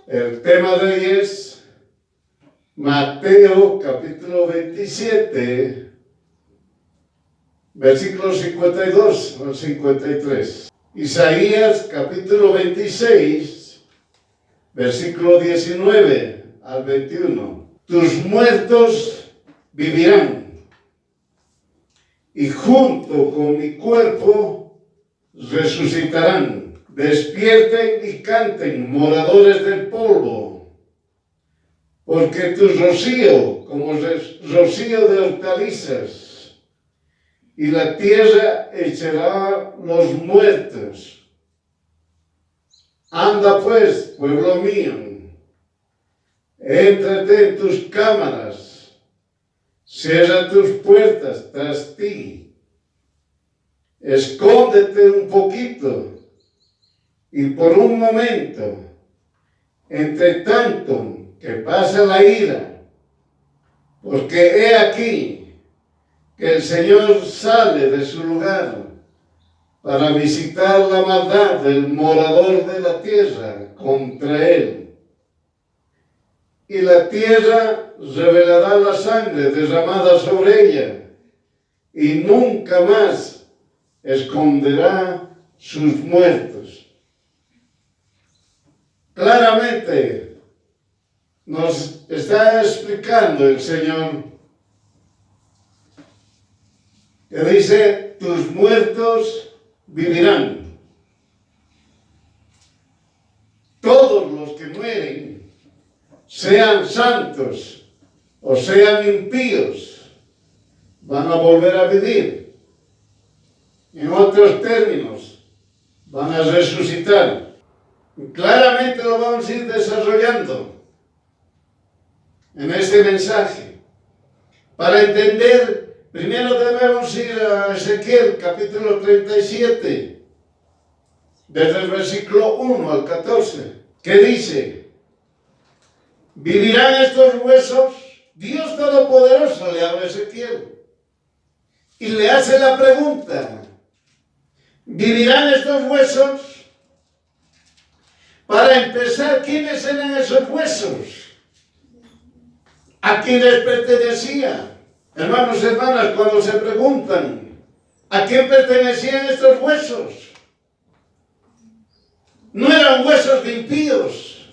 El tema de hoy es Mateo capítulo 27, versículos 52 al 53. Isaías capítulo 26, versículo 19 al 21. Tus muertos vivirán, y junto con mi cuerpo resucitarán. Despierten y canten, moradores del polvo, porque tu rocío, como rocío de hortalizas, y la tierra echará los muertos. Anda pues, pueblo mío, éntrate en tus cámaras, cierra tus puertas tras ti, escóndete un poquito, y por un momento, entre tanto que pasa la ira, porque he aquí que el Señor sale de su lugar para visitar la maldad del morador de la tierra contra él. Y la tierra revelará la sangre derramada sobre ella, y nunca más esconderá sus muertos. Claramente nos está explicando el Señor que dice, tus muertos vivirán. Todos los que mueren, sean santos o sean impíos, van a volver a vivir. En otros términos, van a resucitar. Claramente lo vamos a ir desarrollando en este mensaje. Para entender, primero debemos ir a Ezequiel capítulo 37, desde el versículo 1 al 14, que dice, ¿vivirán estos huesos? Dios Todopoderoso le habla a Ezequiel y le hace la pregunta, ¿vivirán estos huesos? Para empezar, ¿quiénes eran esos huesos? ¿A quiénes pertenecían? Hermanos y hermanas, cuando se preguntan, ¿a quién pertenecían estos huesos? No eran huesos de impíos,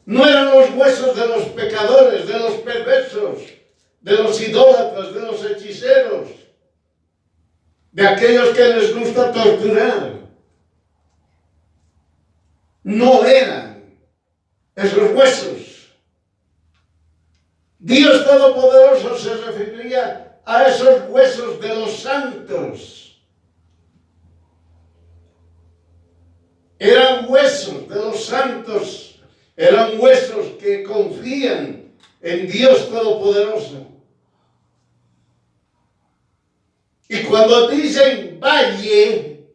no eran los huesos de los pecadores, de los perversos, de los idólatras, de los hechiceros, de aquellos que les gusta torturar. No eran esos huesos. Dios Todopoderoso se refería a esos huesos de los santos. Eran huesos de los santos, eran huesos que confían en Dios Todopoderoso. Y cuando dicen valle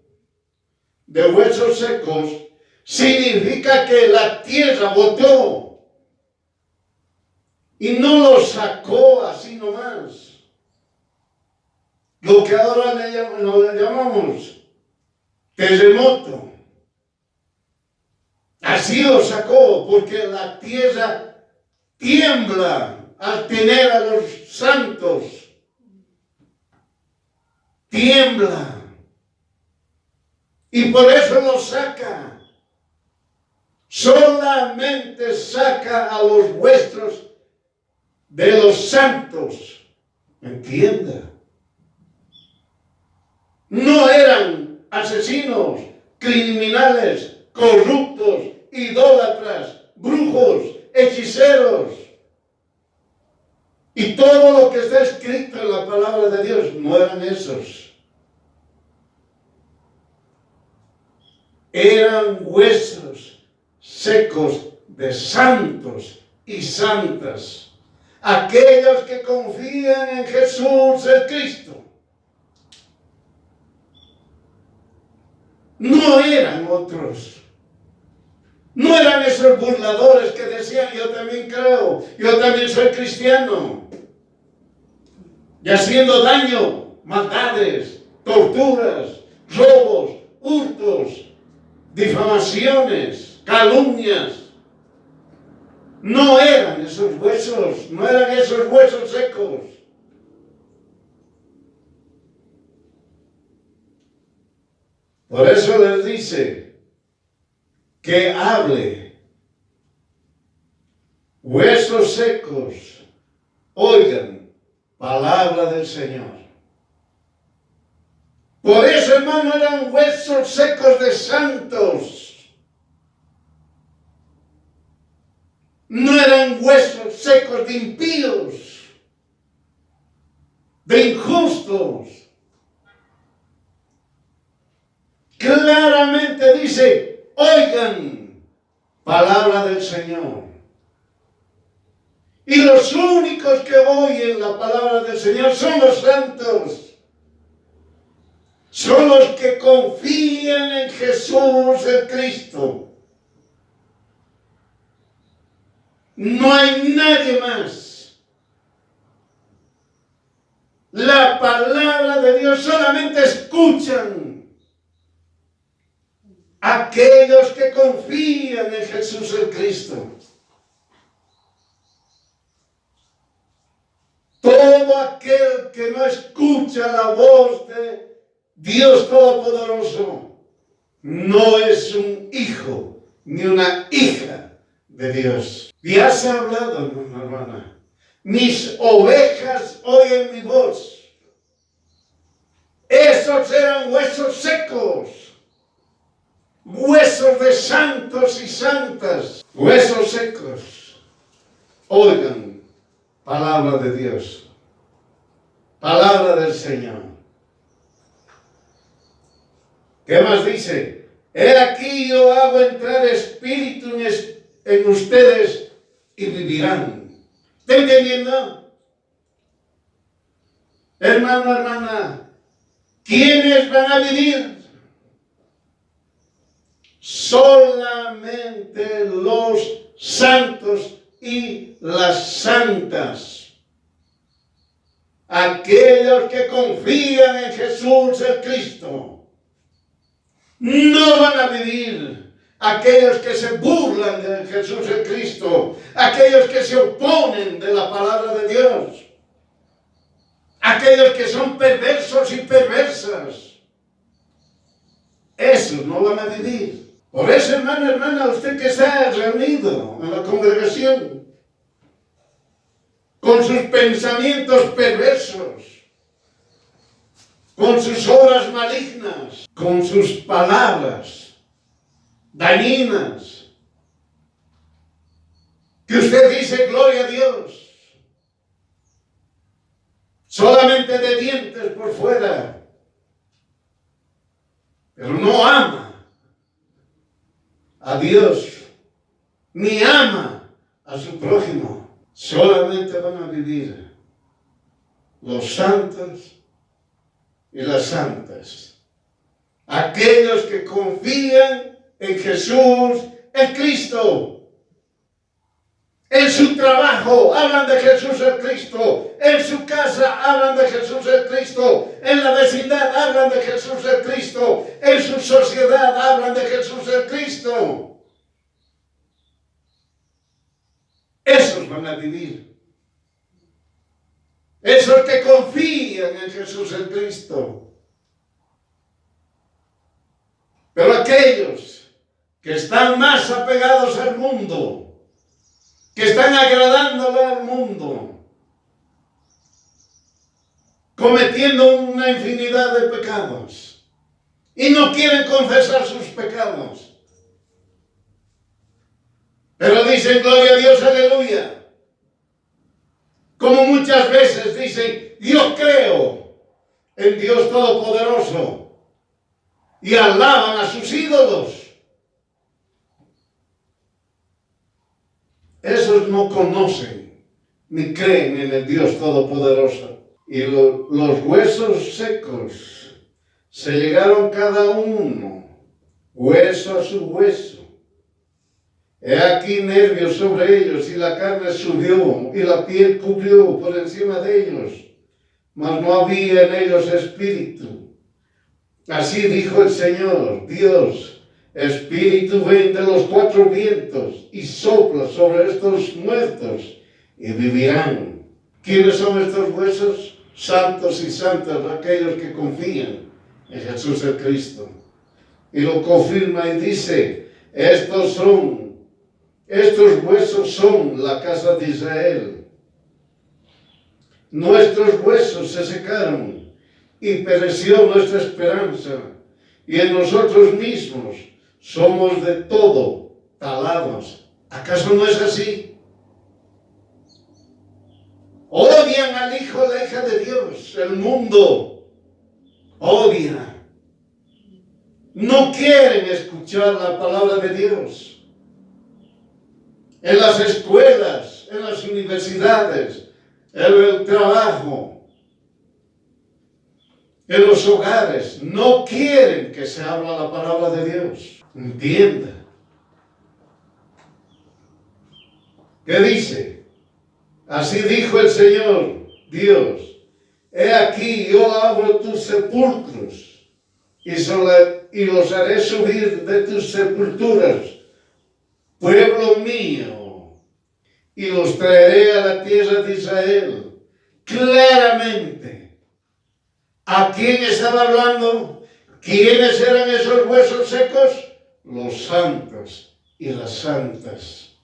de huesos secos, significa que la tierra botó y no lo sacó así nomás. Lo que ahora le llamamos terremoto. Así lo sacó, porque la tierra tiembla al tener a los santos. Tiembla. Y por eso lo saca. Solamente saca a los huesos de los santos. Entienda. No eran asesinos, criminales, corruptos, idólatras, brujos, hechiceros. Y todo lo que está escrito en la palabra de Dios, no eran esos. Eran huesos secos de santos y santas, aquellos que confían en Jesús el Cristo. No eran otros, no eran esos burladores que decían yo también creo, yo también soy cristiano, y haciendo daño, maldades, torturas, robos, hurtos, difamaciones, calumnias, no eran esos huesos, no eran esos huesos secos. Por eso les dice que hable. Huesos secos, oigan palabra del Señor. Por eso, hermano, eran huesos secos de santos. No eran huesos secos de impíos, de injustos. Claramente dice, oigan palabra del Señor. Y los únicos que oyen la palabra del Señor son los santos. Son los que confían en Jesús el Cristo. No hay nadie más. La palabra de Dios solamente escuchan aquellos que confían en Jesús el Cristo. Todo aquel que no escucha la voz de Dios Todopoderoso no es un hijo ni una hija de Dios. Ya se ha hablado, hermana. Mis ovejas oyen mi voz. Esos eran huesos secos. Huesos de santos y santas. Huesos secos. Oigan palabra de Dios. Palabra del Señor. ¿Qué más dice? He aquí yo hago entrar espíritu en ustedes y vivirán. ¿Está entendiendo? Hermano, hermana, ¿quiénes van a vivir? Solamente los santos y las santas. Aquellos que confían en Jesús el Cristo. No van a vivir aquellos que se burlan de Jesús el Cristo, aquellos que se oponen de la palabra de Dios, aquellos que son perversos y perversas. Esos no van a vivir. Por eso, hermano, hermana, usted que está reunido en la congregación, con sus pensamientos perversos, con sus obras malignas, con sus palabras dañinas, que usted dice gloria a Dios, solamente de dientes por fuera, pero no ama a Dios, ni ama a su prójimo. Solamente van a vivir los santos y las santas. Aquellos que confían en Jesús, en Cristo. En su trabajo hablan de Jesús el Cristo. En su casa hablan de Jesús el Cristo. En la vecindad hablan de Jesús el Cristo. En su sociedad hablan de Jesús el Cristo. Esos van a vivir. Esos que confían en Jesús el Cristo. Pero aquellos que están más apegados al mundo, que están agradándole al mundo, cometiendo una infinidad de pecados y no quieren confesar sus pecados. Pero dicen gloria a Dios, aleluya. Como muchas veces dicen, yo creo en Dios Todopoderoso, y alaban a sus ídolos. Esos no conocen ni creen en el Dios Todopoderoso. Y los huesos secos se llegaron cada uno, hueso a su hueso. He aquí nervios sobre ellos, y la carne subió, y la piel cubrió por encima de ellos, mas no había en ellos espíritu. Así dijo el Señor, Dios, Espíritu ven de los cuatro vientos y sopla sobre estos muertos y vivirán. ¿Quiénes son estos huesos? Santos y santas, aquellos que confían en Jesús el Cristo. Y lo confirma y dice, estos huesos son la casa de Israel. Nuestros huesos se secaron y pereció nuestra esperanza, y en nosotros mismos somos de todo talados. ¿Acaso no es así? Odian al Hijo o la hija de Dios. El mundo odia. No quieren escuchar la palabra de Dios. En las escuelas, en las universidades, en el trabajo, en los hogares, no quieren que se hable la palabra de Dios. Entienda. ¿Qué dice? Así dijo el Señor Dios, he aquí yo abro tus sepulcros y los haré subir de tus sepulturas, pueblo mío, y los traeré a la tierra de Israel. Claramente, ¿a quién estaba hablando? ¿Quiénes eran esos huesos secos? Los santos y las santas.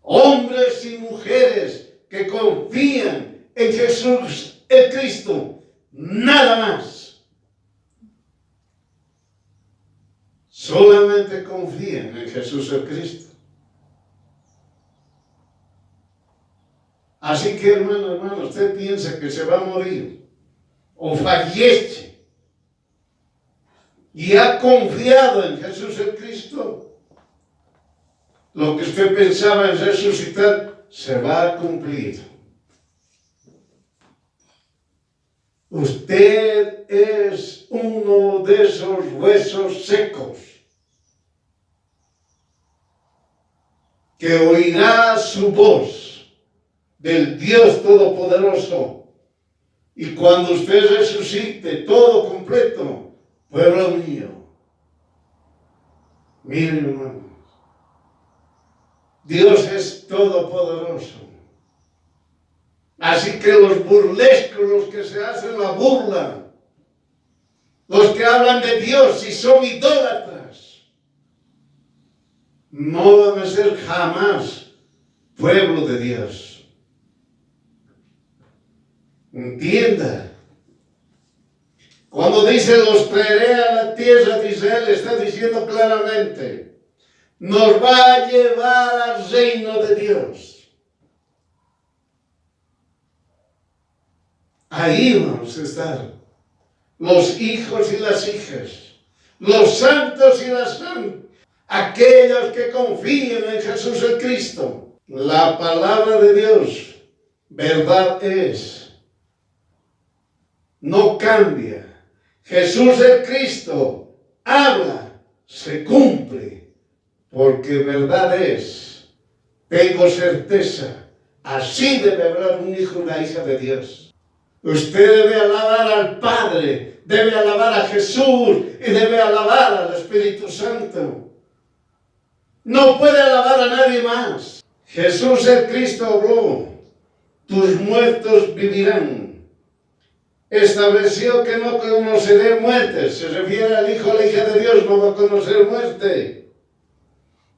Hombres y mujeres que confían en Jesús el Cristo, nada más. Solamente confían en Jesús el Cristo. Así que hermano, usted piensa que se va a morir o fallece y ha confiado en Jesús el Cristo, lo que usted pensaba en resucitar se va a cumplir. Usted es uno de esos huesos secos que oirá su voz del Dios Todopoderoso. Y cuando usted resucite todo completo, pueblo mío, miren hermanos, Dios es todopoderoso. Así que los burlescos, los que se hacen la burla, los que hablan de Dios y son idólatras, no van a ser jamás pueblo de Dios. Entienda. Cuando dice los traeré a la tierra de Israel, está diciendo claramente, nos va a llevar al reino de Dios. Ahí vamos a estar, los hijos y las hijas, los santos y las santas, aquellos que confían en Jesús el Cristo. La palabra de Dios, verdad es, no cambia. Jesús el Cristo habla, se cumple, porque verdad es. Tengo certeza, así debe hablar un hijo y una hija de Dios. Usted debe alabar al Padre, debe alabar a Jesús y debe alabar al Espíritu Santo. No puede alabar a nadie más. Jesús el Cristo habló, tus muertos vivirán. Estableció que no conoceré muerte, se refiere al Hijo o la hija de Dios, no va a conocer muerte.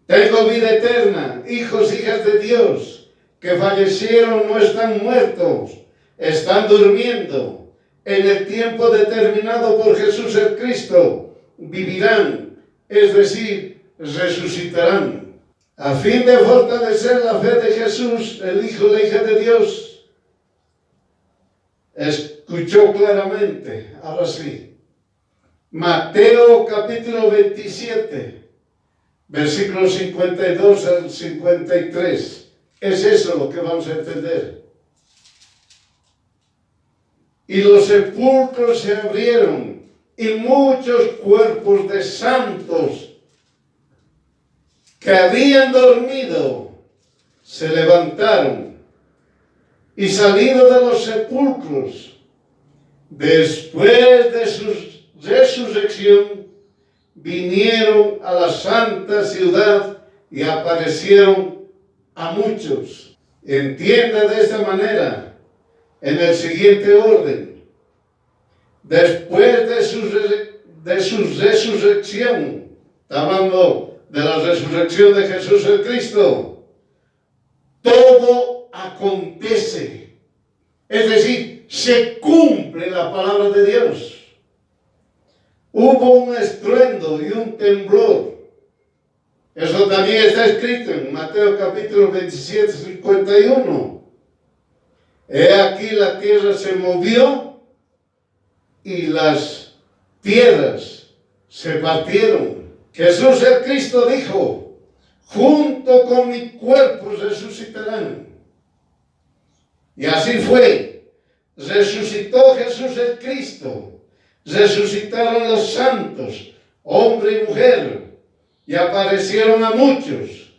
Tengo vida eterna, hijos, hijas de Dios, que fallecieron no están muertos, están durmiendo. En el tiempo determinado por Jesús el Cristo, vivirán, es decir, resucitarán. A fin de fortalecer la fe de Jesús, el Hijo y la hija de Dios, escuchó claramente, ahora sí, Mateo capítulo 27, versículos 52 al 53. Es eso lo que vamos a entender. Y los sepulcros se abrieron, y muchos cuerpos de santos que habían dormido se levantaron, y salidos de los sepulcros, después de su resurrección, vinieron a la santa ciudad y aparecieron a muchos. Entienda de esta manera, en el siguiente orden. Después de su resurrección, está hablando de la resurrección de Jesús el Cristo, todo acontece. Es decir, se cumple la palabra de Dios. Hubo un estruendo y un temblor. Eso también está escrito en Mateo capítulo 27, 51. He aquí la tierra se movió y las piedras se partieron. Jesús el Cristo dijo, junto con mi cuerpo resucitarán. Y así fue. Resucitó Jesús el Cristo. Resucitaron los santos, hombre y mujer, y aparecieron a muchos.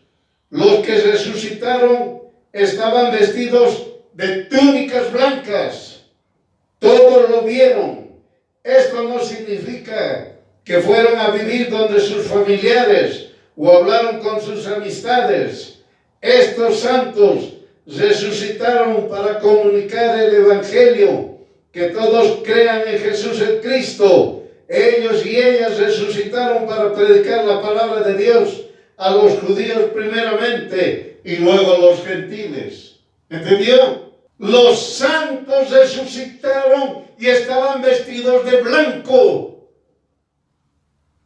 Los que resucitaron estaban vestidos de túnicas blancas. Todos lo vieron. Esto no significa que fueron a vivir donde sus familiares o hablaron con sus amistades. Estos santos resucitaron para comunicar el Evangelio, que todos crean en Jesús el Cristo. Ellos y ellas resucitaron para predicar la palabra de Dios a los judíos primeramente y luego a los gentiles. ¿Entendió? Los santos resucitaron y estaban vestidos de blanco.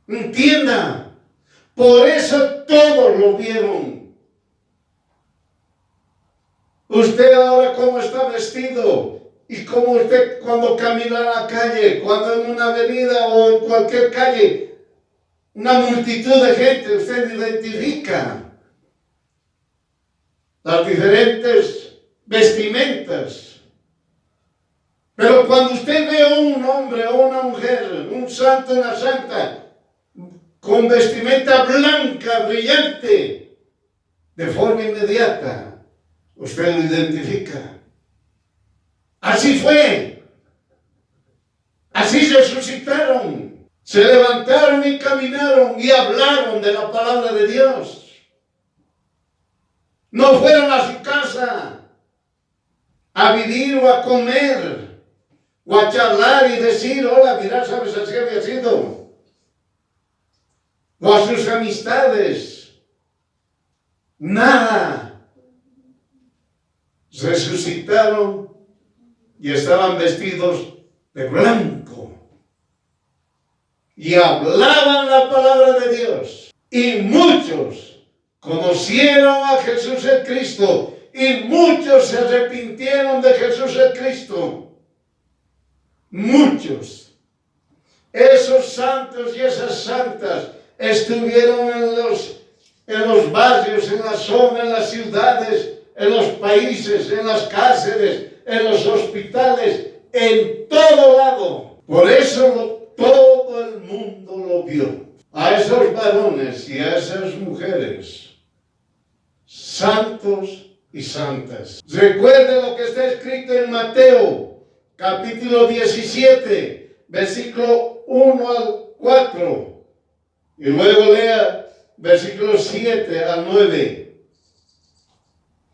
Entienda, por eso todos lo vieron. Usted ahora cómo está vestido y cómo usted cuando camina a la calle, cuando en una avenida o en cualquier calle, una multitud de gente, usted identifica las diferentes vestimentas. Pero cuando usted ve a un hombre o una mujer, un santo o una santa, con vestimenta blanca, brillante, de forma inmediata, usted lo identifica. Así fue. Así resucitaron. Se levantaron y caminaron y hablaron de la palabra de Dios. No fueron a su casa a vivir o a comer o a charlar y decir, hola, mira, sabes, así había sido. O a sus amistades. Nada. Resucitaron y estaban vestidos de blanco. Y hablaban la palabra de Dios. Y muchos conocieron a Jesús el Cristo. Y muchos se arrepintieron de Jesús el Cristo. Muchos. Esos santos y esas santas estuvieron en los barrios, en las zonas, en las ciudades, en los países, en las cárceles, en los hospitales, en todo lado. Por eso todo el mundo lo vio. A esos varones y a esas mujeres, santos y santas. Recuerde lo que está escrito en Mateo, capítulo 17, versículo 1 al 4. Y luego lea versículos 7 al 9.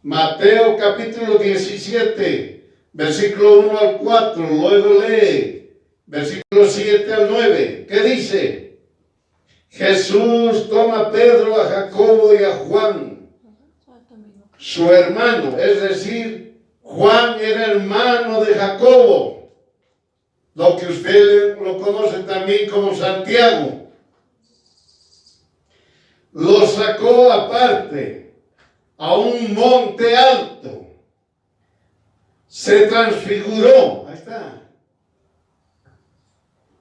Mateo capítulo 17, versículo 1 al 4. Luego lee versículos 7 al 9. ¿Qué dice? Jesús toma a Pedro, a Jacobo y a Juan, su hermano. Es decir, Juan era hermano de Jacobo, lo que usted lo conoce también como Santiago. Lo sacó aparte a un monte alto. Se transfiguró. Ahí está.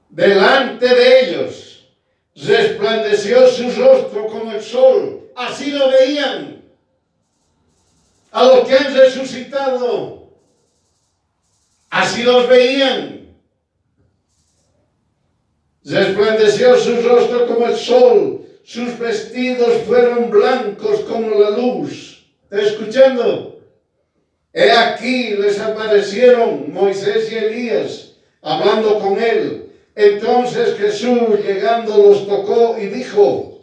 Delante de ellos resplandeció su rostro como el sol. Así lo veían a los que han resucitado. Así los veían. Resplandeció su rostro como el sol. Sus vestidos fueron blancos como la luz. ¿Está escuchando? He aquí les aparecieron Moisés y Elías hablando con él. Entonces Jesús llegando los tocó y dijo: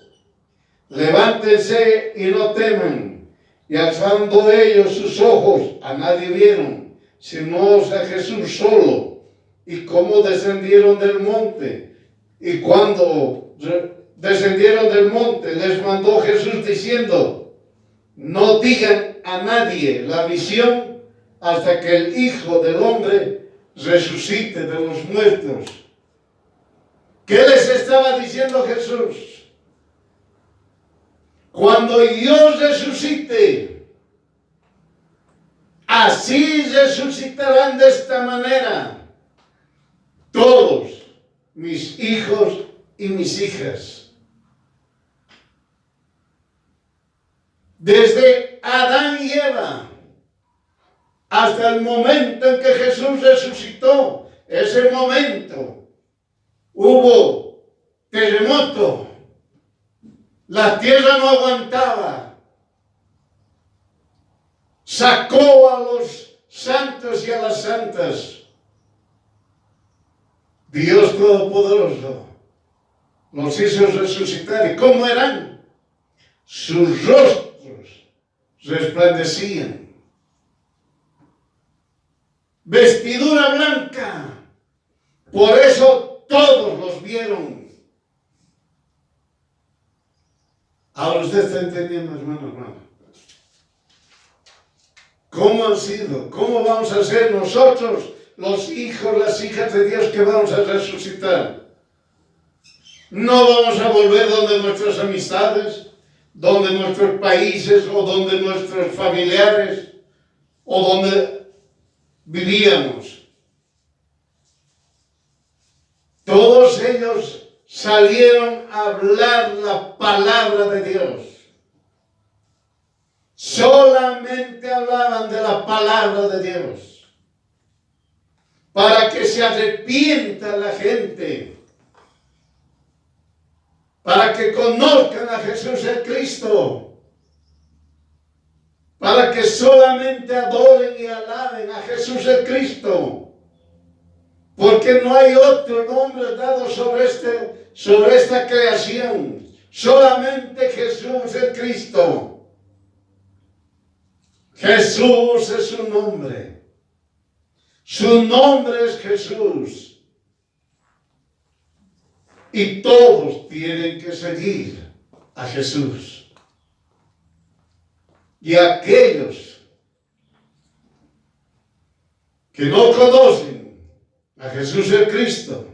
levántense y no teman. Y alzando ellos sus ojos, a nadie vieron, sino a Jesús solo, y cómo descendieron del monte. Y cuando descendieron del monte, les mandó Jesús diciendo: no digan a nadie la visión hasta que el Hijo del Hombre resucite de los muertos. ¿Qué les estaba diciendo Jesús? Cuando yo resucite, así resucitarán de esta manera todos mis hijos y mis hijas. Desde Adán y Eva hasta el momento en que Jesús resucitó, ese momento hubo terremoto. La tierra no aguantaba. Sacó a los santos y a las santas. Dios Todopoderoso los hizo resucitar. ¿Y cómo eran? Sus rostros resplandecían. Vestidura blanca. Por eso todos los vieron. Ahora usted está entendiendo, hermano. ¿Cómo han sido? ¿Cómo vamos a ser nosotros, los hijos, las hijas de Dios, que vamos a resucitar? No vamos a volver donde nuestras amistades, donde nuestros países, o donde nuestros familiares, o donde vivíamos. Todos ellos salieron a hablar la palabra de Dios. Solamente hablaban de la palabra de Dios. Para que se arrepienta la gente. Para que conozcan a Jesús el Cristo. Para que solamente adoren y alaben a Jesús el Cristo. Porque no hay otro nombre dado sobre esta creación. Solamente Jesús el Cristo. Jesús es su nombre. Su nombre es Jesús. Y todos tienen que seguir a Jesús. Y aquellos que no conocen a Jesús el Cristo,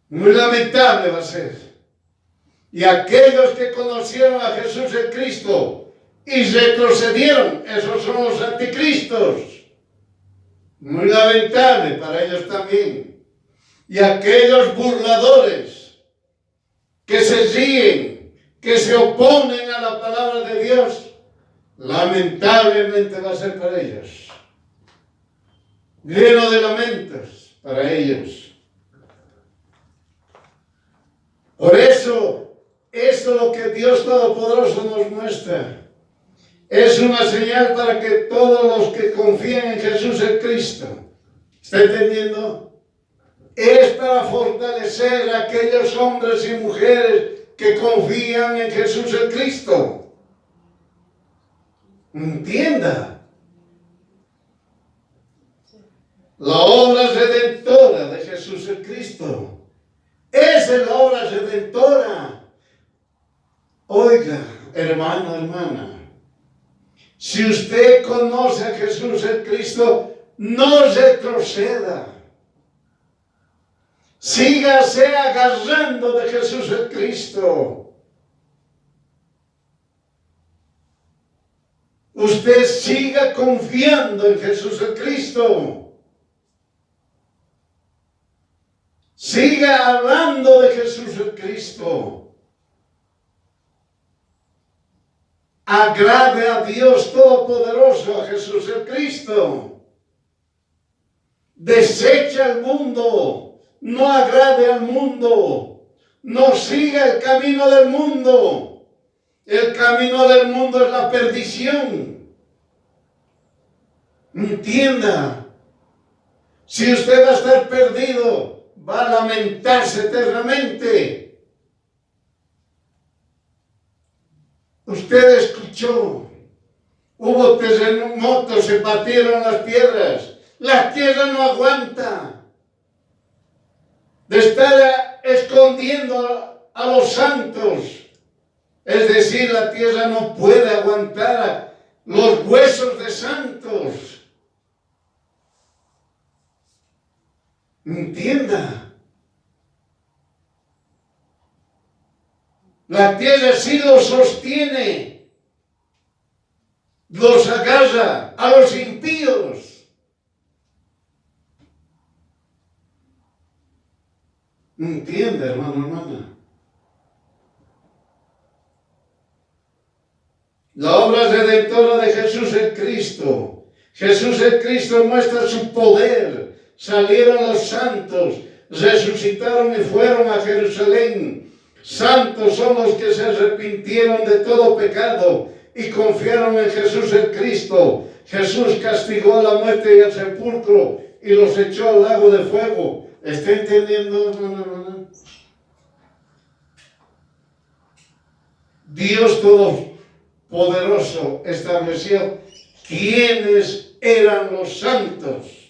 muy lamentable va a ser. Y aquellos que conocieron a Jesús el Cristo y retrocedieron, esos son los anticristos. Muy lamentable para ellos también. Y aquellos burladores que se ríen, que se oponen a la palabra de Dios, lamentablemente va a ser para ellos. Lleno de lamentos para ellos. Por eso, esto es lo que Dios Todopoderoso nos muestra. Es una señal para que todos los que confían en Jesús el Cristo, ¿está entendiendo? Es para fortalecer a aquellos hombres y mujeres que confían en Jesús el Cristo. Entienda. La obra redentora de Jesús el Cristo. Esa es la obra redentora. Oiga, hermano, hermana. Si usted conoce a Jesús el Cristo, no retroceda. Sígase agarrando de Jesús el Cristo. Usted siga confiando en Jesús el Cristo. Siga hablando de Jesús el Cristo. Agrade a Dios Todopoderoso, a Jesús el Cristo. Desecha el mundo, no agrade al mundo, no siga el camino del mundo. El camino del mundo es la perdición. Entienda, Si usted va a estar perdido, va a lamentarse eternamente. Usted escuchó, hubo terremotos, se partieron las tierras. La tierra no aguanta. De estar escondiendo a los santos. Es decir, la tierra no puede aguantar los huesos de santos. Entienda. La tierra sí los sostiene, los agarra a los impíos. Entiende, hermano, hermana. La obra redentora de Jesús el Cristo. Jesús el Cristo muestra su poder. Salieron los santos, resucitaron y fueron a Jerusalén. Santos son los que se arrepintieron de todo pecado y confiaron en Jesús el Cristo. Jesús castigó a la muerte y al sepulcro y los echó al lago de fuego. ¿Está entendiendo, hermano? Dios Todopoderoso estableció quiénes eran los santos.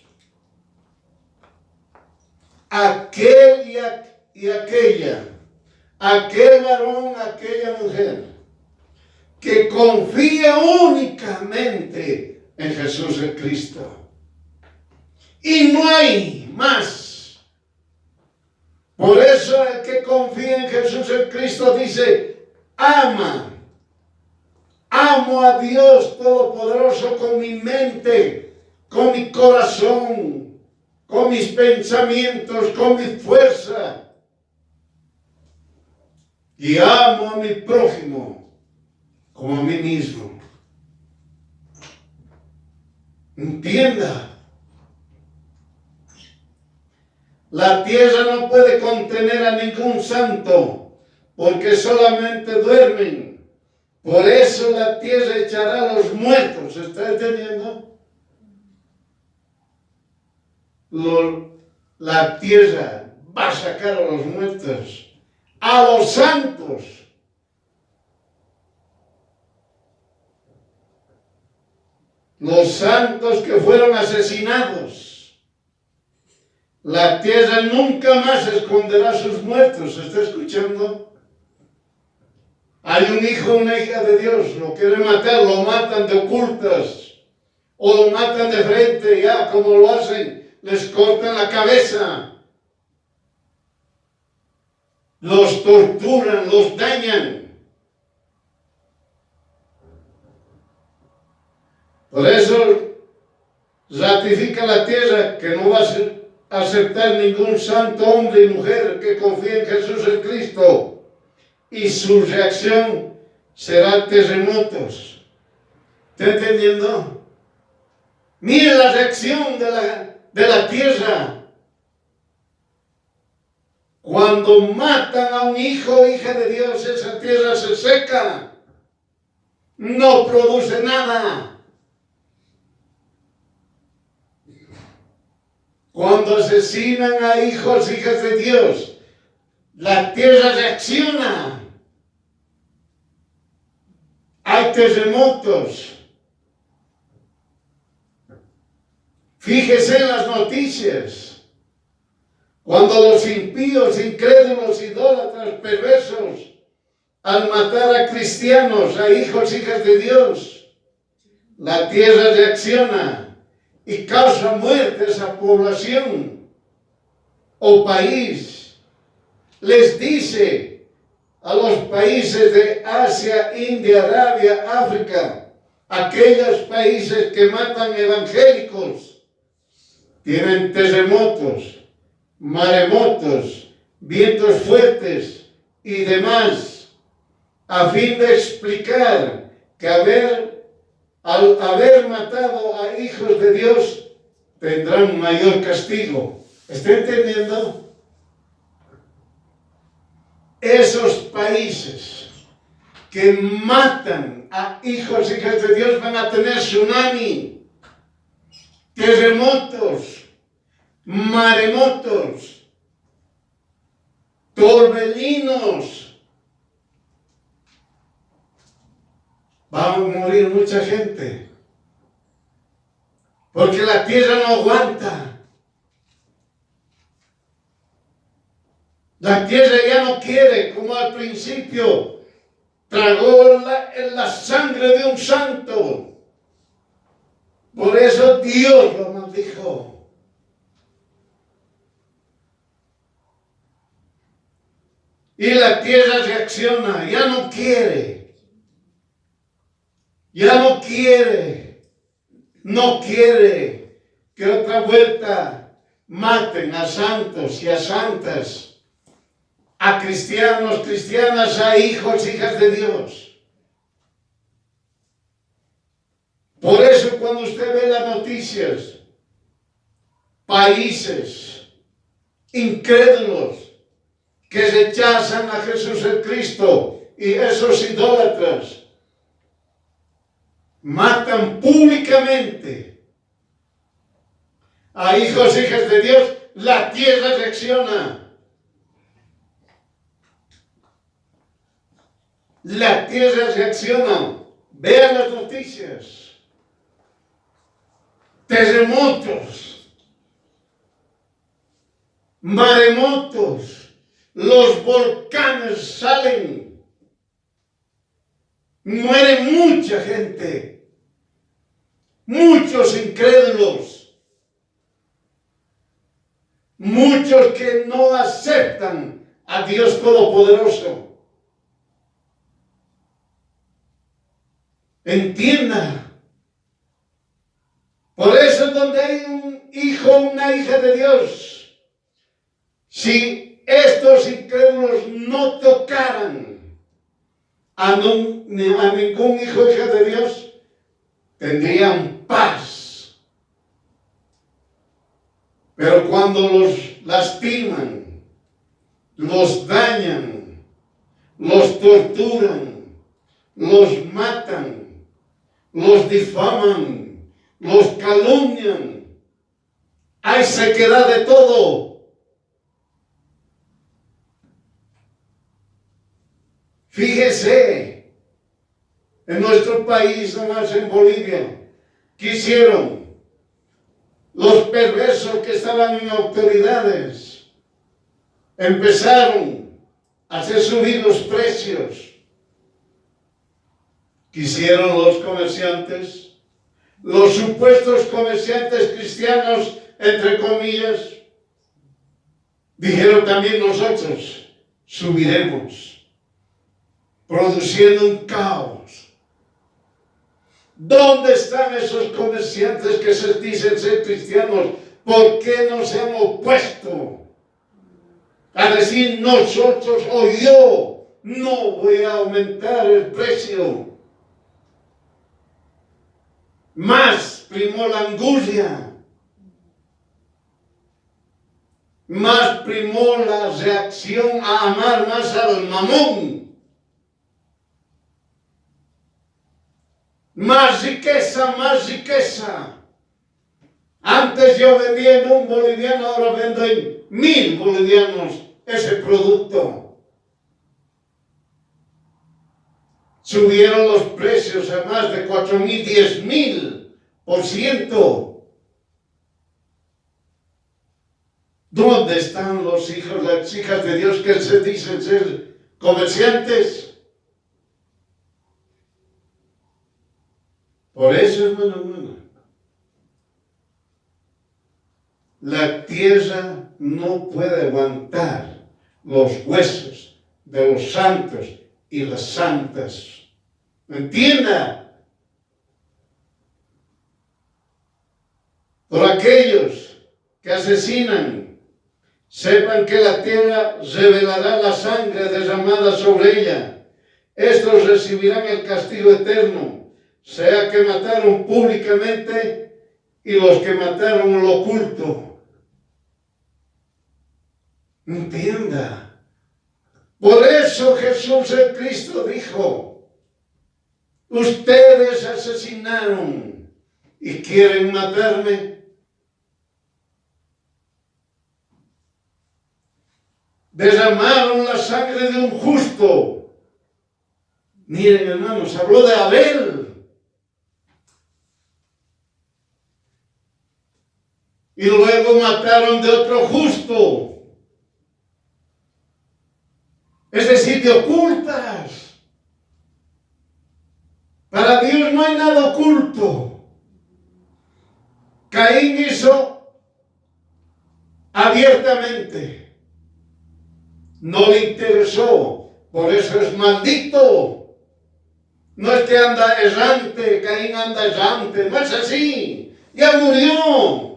Aquel y aquella, aquel varón, aquella mujer, que confía únicamente en Jesús el Cristo. Y no hay más. Por eso el que confía en Jesús el Cristo dice, amo a Dios Todopoderoso con mi mente, con mi corazón, con mis pensamientos, con mi fuerza. Y amo a mi prójimo como a mí mismo. Entienda. La tierra no puede contener a ningún santo, porque solamente duermen. Por eso la tierra echará a los muertos. ¿Está entendiendo? La tierra va a sacar a los muertos, a los santos. Los santos que fueron asesinados. La tierra nunca más esconderá a sus muertos. ¿Está escuchando? Hay un hijo o una hija de Dios, lo quieren matar, lo matan de ocultas, o lo matan de frente, ya como lo hacen. Les cortan la cabeza, los torturan, los dañan. Por eso ratifica la tierra que no va a aceptar ningún santo hombre y mujer que confíe en Jesús el Cristo, y su reacción será terremotos. ¿Está entendiendo? Mire la reacción de la tierra. Cuando matan a un hijo o hija de Dios, esa tierra se seca. No produce nada. Cuando asesinan a hijos, hijas de Dios, la tierra reacciona. Hay terremotos. Fíjese en las noticias. Cuando los impíos, incrédulos, idólatras, perversos, al matar a cristianos, a hijos, hijas de Dios, la tierra reacciona y causa muerte a esa población o país. Les dice a los países de Asia, India, Arabia, África, aquellos países que matan evangélicos, tienen terremotos, maremotos, vientos fuertes y demás, a fin de explicar que al haber matado a hijos de Dios, tendrán mayor castigo. ¿Está entendiendo? Esos países que matan a hijos y hijas de Dios van a tener tsunami, terremotos, maremotos, torbellinos. Va a morir mucha gente, porque la tierra no aguanta. La tierra ya no quiere, como al principio, tragó la sangre de un santo. Por eso Dios lo maldijo. Y la tierra reacciona, ya no quiere. Ya no quiere. No quiere que otra vuelta maten a santos y a santas, a cristianos, cristianas, a hijos, hijas de Dios. Por eso cuando usted ve las noticias, países incrédulos que rechazan a Jesús el Cristo y esos idólatras matan públicamente a hijos, hijas de Dios, la tierra reacciona. La tierra reacciona. Vean las noticias. Terremotos, maremotos, los volcanes salen. Muere mucha gente, muchos incrédulos, muchos que no aceptan a Dios Todopoderoso. Entienda. Por eso donde hay un hijo, una hija de Dios, si estos incrédulos no tocaran a ningún hijo o hija de Dios, tendrían paz. Pero cuando los lastiman, los dañan, los torturan, los matan, los difaman, los calumnian, hay sequedad de todo. Fíjese, en nuestro país, nomás en Bolivia, ¿qué hicieron? Los perversos que estaban en autoridades empezaron a hacer subir los precios. Quisieron los comerciantes, los supuestos comerciantes cristianos, entre comillas, dijeron también nosotros subiremos, produciendo un caos. ¿Dónde están esos comerciantes que se dicen ser cristianos? ¿Por qué no se han opuesto a decir nosotros o yo no voy a aumentar el precio? Más primó la angustia, más primó la reacción a amar más al mamón, más riqueza, más riqueza. Antes yo vendía en 1 boliviano, ahora vendo en 1000 bolivianos ese producto. Subieron los precios a más de 4,000, 10,000%. ¿Dónde están los hijos, las hijas de Dios que se dicen ser comerciantes? Por eso, hermano, la tierra no puede aguantar los huesos de los santos y las santas. Entienda. Por aquellos que asesinan, sepan que la tierra revelará la sangre derramada sobre ella. Estos recibirán el castigo eterno, sea que mataron públicamente y los que mataron en lo oculto. Entienda. Por eso Jesús el Cristo dijo: ustedes asesinaron y quieren matarme. Derramaron la sangre de un justo. Miren, hermanos, habló de Abel. Y luego mataron de otro justo. Es decir, de ocultas. Para Dios no hay nada oculto. Caín hizo abiertamente. No le interesó. Por eso es maldito. No es que anda errante, Caín anda errante. No es así. Ya murió.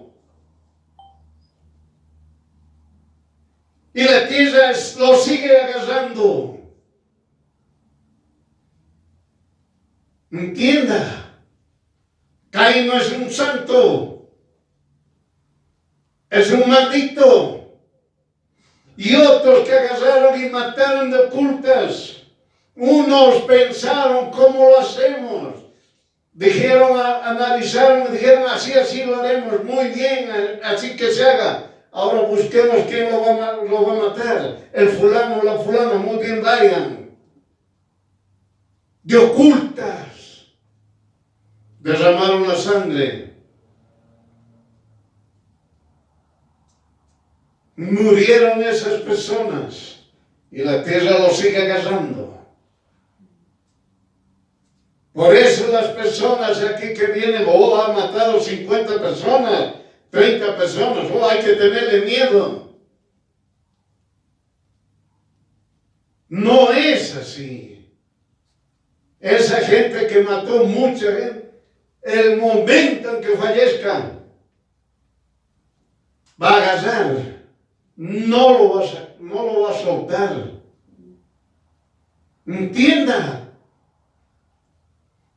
Y la tierra lo sigue agarrando. Entienda. Caín no es un santo. Es un maldito. Y otros que agarraron y mataron de ocultas. Unos pensaron cómo lo hacemos. Dijeron, analizaron, dijeron así lo haremos. Muy bien, así que se haga. Ahora busquemos quién lo va a matar. El fulano o la fulana, muy bien vayan. De ocultas. Derramaron la sangre. Murieron esas personas. Y la tierra los sigue agarrando. Por eso las personas aquí que vienen, han matado 50 personas. 30 personas, hay que tenerle miedo. No es así. Esa gente que mató mucha gente, el momento en que fallezca, va a agarrar, no lo va a soltar. Entienda.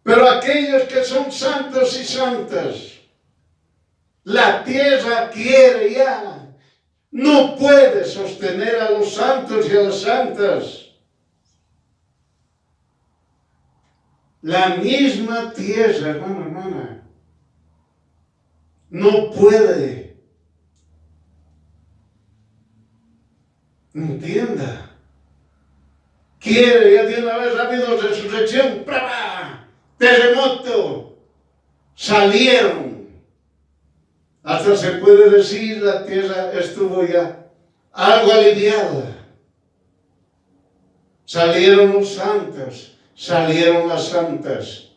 Pero aquellos que son santos y santas, la tierra quiere ya. No puede sostener a los santos y a las santas. La misma tierra, hermano, hermana, no puede. Entienda. Quiere ya de una vez rápido resurrección. ¡Pra! Terremoto. Salieron. Hasta se puede decir la tierra estuvo ya algo aliviada. Salieron los santos, salieron las santas.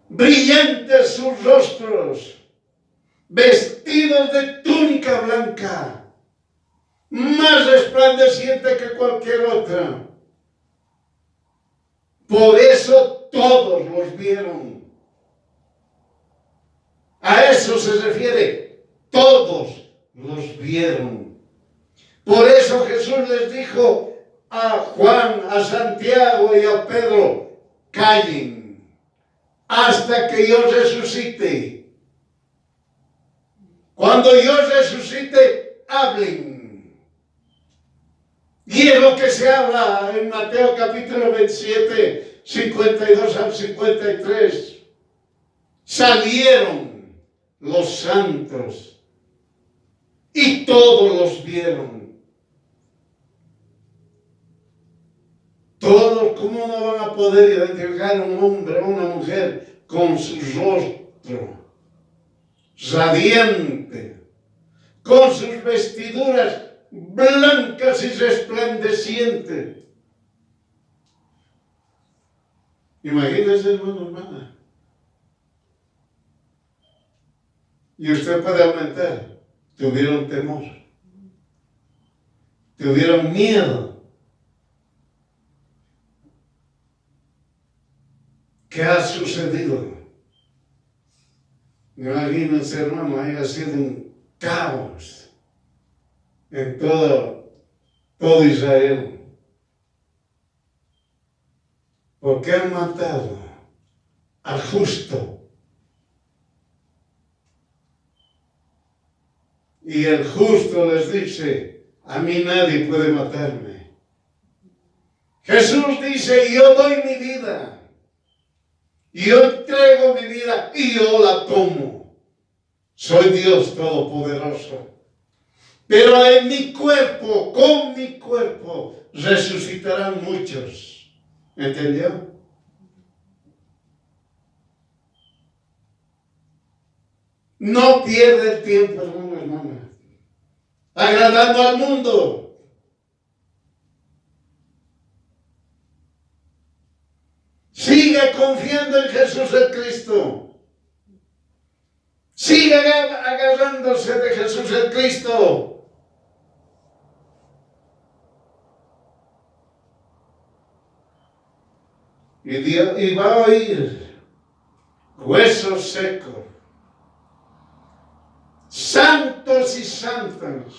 Brillantes sus rostros, vestidos de túnica blanca, más resplandeciente que cualquier otra. Por eso todos los vieron. A eso se refiere. Todos los vieron. Por eso Jesús les dijo a Juan, a Santiago y a Pedro, callen hasta que yo resucite. Cuando yo resucite, hablen. Y es lo que se habla en Mateo capítulo 27, 52 al 53. Salieron los santos y todos los vieron. Todos, ¿cómo no van a poder identificar a un hombre o una mujer con su rostro radiante, con sus vestiduras blancas y resplandecientes? Imagínense, hermano, hermana. Y usted puede aumentar. Tuvieron temor. Tuvieron miedo. ¿Qué ha sucedido? Imagínense, hermano, haya sido un caos en todo Israel. Porque han matado al justo. Y el justo les dice, a mí nadie puede matarme. Jesús dice, yo doy mi vida. Yo entrego mi vida y yo la tomo. Soy Dios Todopoderoso. Pero en mi cuerpo, con mi cuerpo, resucitarán muchos. ¿Entendió? No pierda el tiempo, hermano, hermana, agradando al mundo. Siga confiando en Jesús el Cristo. Siga agarrándose de Jesús el Cristo. Y va a oír huesos secos, santos y santas,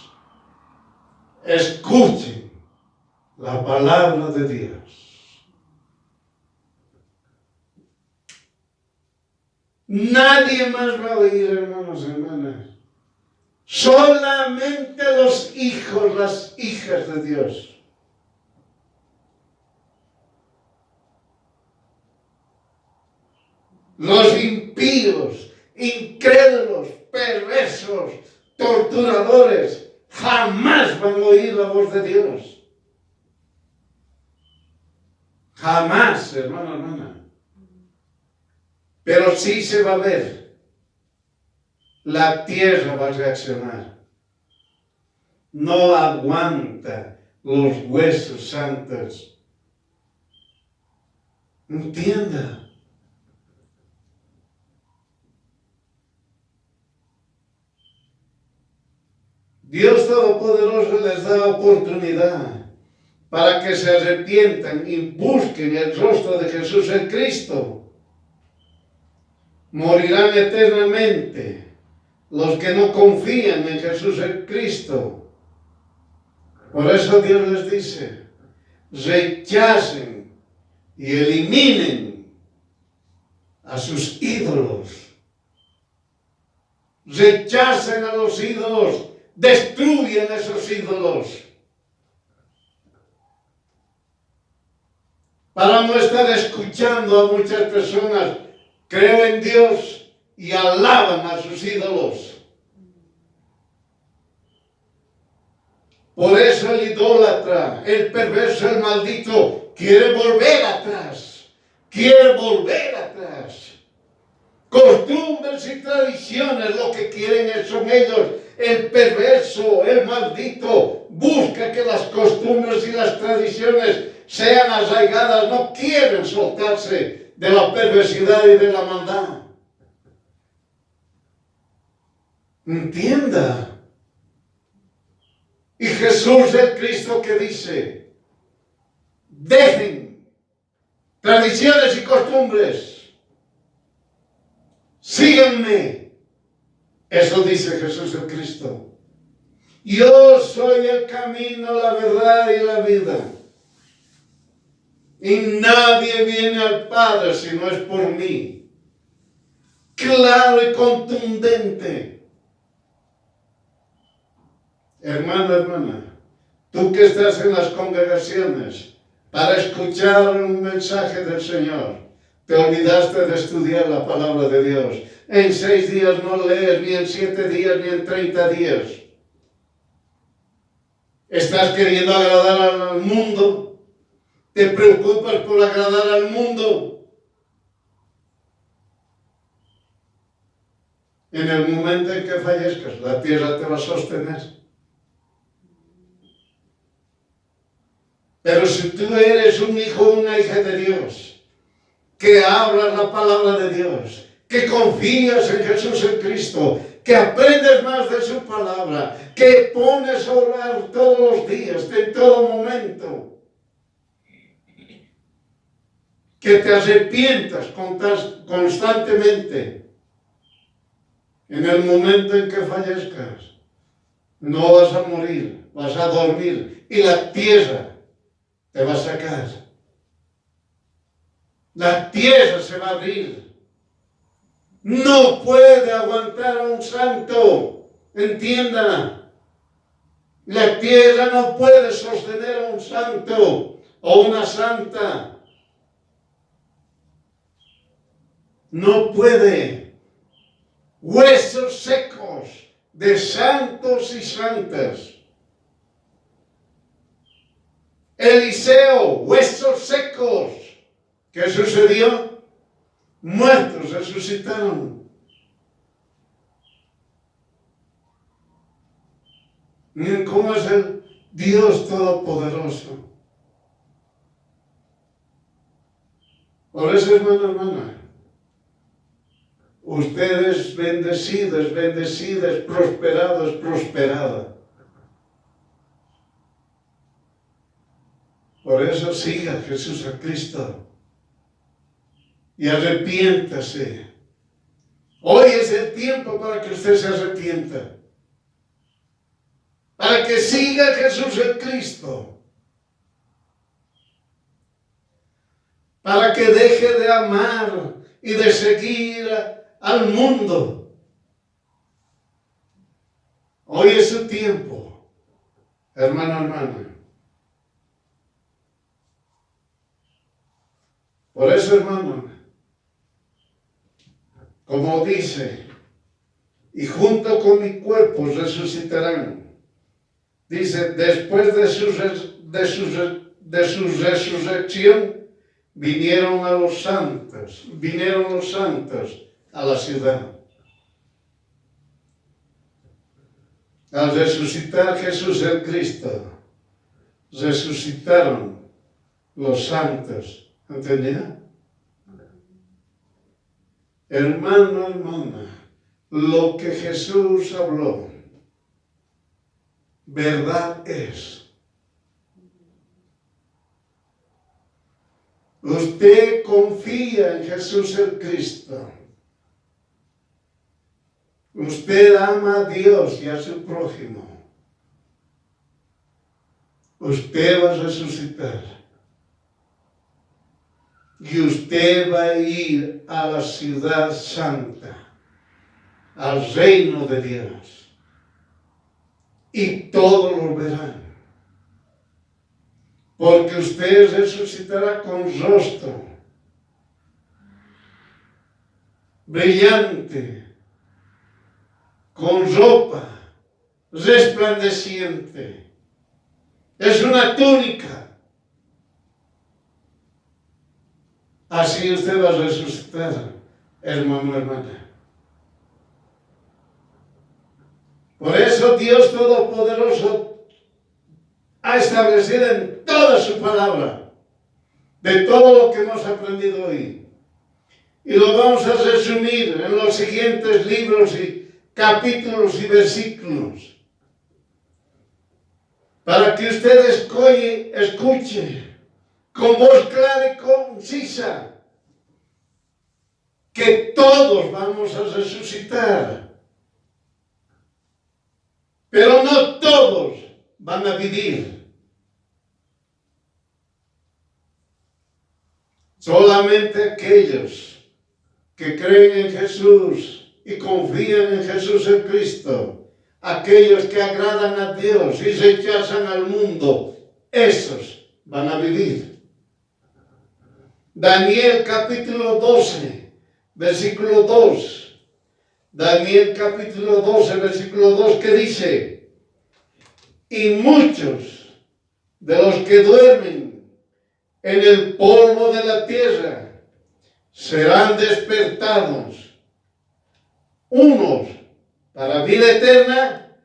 escuchen la palabra de Dios. Nadie más va a oír, hermanos y hermanas. Solamente los hijos, las hijas de Dios. Los impíos, incrédulos, perversos, torturadores, jamás van a oír la voz de Dios. Jamás, hermano, hermana. Pero sí se va a ver. La tierra va a reaccionar. No aguanta los huesos santos. Entienda. Dios Todopoderoso les da oportunidad para que se arrepientan y busquen el rostro de Jesús el Cristo. Morirán eternamente los que no confían en Jesús el Cristo. Por eso Dios les dice, rechacen y eliminen a sus ídolos. Rechacen a los ídolos. Destruyen esos ídolos. Para no estar escuchando a muchas personas, creo en Dios y alaban a sus ídolos. Por eso el idólatra, el perverso, el maldito, quiere volver atrás. Quiere volver atrás. Costumbres y tradiciones, lo que quieren son ellos. El perverso, el maldito, busca que las costumbres y las tradiciones sean arraigadas. No quieren soltarse de la perversidad y de la maldad. Entienda. Y Jesús el Cristo que dice, dejen tradiciones y costumbres. Síganme. Eso dice Jesús el Cristo. Yo soy el camino, la verdad y la vida. Y nadie viene al Padre si no es por mí. Claro y contundente. Hermano, hermana, tú que estás en las congregaciones para escuchar un mensaje del Señor, te olvidaste de estudiar la palabra de Dios. En 6 días no lees, ni en 7 días, ni en 30 días. Estás queriendo agradar al mundo. Te preocupas por agradar al mundo. En el momento en que fallezcas, la tierra te va a sostener. Pero si tú eres un hijo o una hija de Dios, que hablas la palabra de Dios, que confías en Jesús el Cristo, que aprendes más de su palabra, que pones a orar todos los días, en todo momento, que te arrepientas constantemente, en el momento en que fallezcas, no vas a morir, vas a dormir y la tierra te va a sacar. La tierra se va a abrir. No puede aguantar a un santo. Entienda. La tierra no puede sostener a un santo o una santa. No puede. Huesos secos, de santos y santas. Eliseo, huesos secos. ¿Qué sucedió? Muertos resucitaron. Miren cómo es el Dios Todopoderoso. Por eso, hermana, usted es bendecido, es bendecida, es prosperado, es prosperada. Por eso siga a Jesús a Cristo y arrepiéntase. Hoy es el tiempo para que usted se arrepienta, para que siga a Jesús en Cristo, para que deje de amar y de seguir al mundo. Hoy es su tiempo, hermana. Por eso, hermano, como dice, y junto con mi cuerpo resucitarán. Dice, después de su resurrección, vinieron los santos a la ciudad. Al resucitar Jesús el Cristo, resucitaron los santos. ¿Entendía? Hermana, lo que Jesús habló, verdad es. Usted confía en Jesús el Cristo. Usted ama a Dios y a su prójimo. Usted va a resucitar. Y usted va a ir a la ciudad santa, al reino de Dios. Y todos lo verán. Porque usted resucitará con rostro brillante, con ropa resplandeciente. Es una túnica. Así usted va a resucitar, hermana. Por eso Dios Todopoderoso ha establecido en toda su palabra, de todo lo que hemos aprendido hoy. Y lo vamos a resumir en los siguientes libros y capítulos y versículos, para que usted escuche con voz clara y concisa que todos vamos a resucitar, pero no todos van a vivir. Solamente aquellos que creen en Jesús y confían en Jesús el Cristo, aquellos que agradan a Dios y rechazan al mundo, esos van a vivir. Daniel capítulo 12, versículo 2. Daniel capítulo 12, versículo 2, que dice: y muchos de los que duermen en el polvo de la tierra serán despertados, unos para vida eterna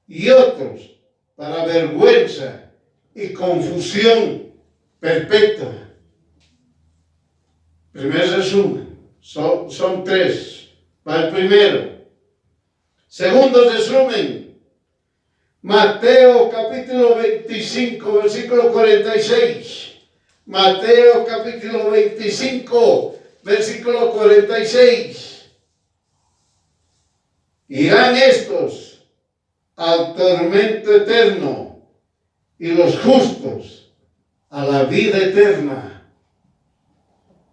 y otros para vergüenza y confusión perpetua. Primer resumen, son tres. Va el primero. Segundo resumen, Mateo capítulo 25, versículo 46. Mateo capítulo 25, versículo 46. Irán estos al tormento eterno y los justos a la vida eterna.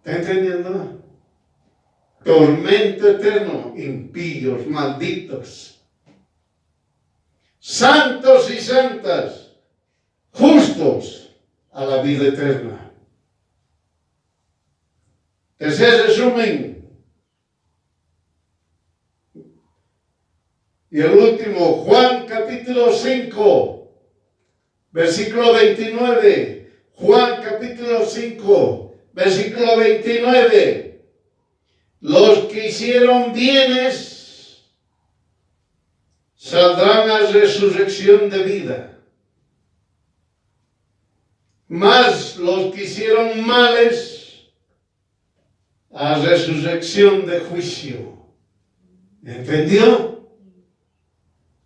¿Está entendiendo? Tormento eterno, impíos, malditos. Santos y santas, justos a la vida eterna. Tercer resumen. Y el último, Juan capítulo 5, versículo 29. Juan capítulo 5, versículo 29. Los que hicieron bienes saldrán a resurrección de vida. Mas los que hicieron males a resurrección de juicio. ¿Entendió?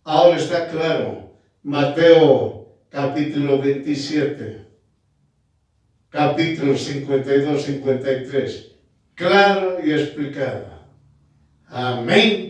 Ahora está claro. Mateo capítulo 27, capítulo 52, 53. Claro y explicado. Amén.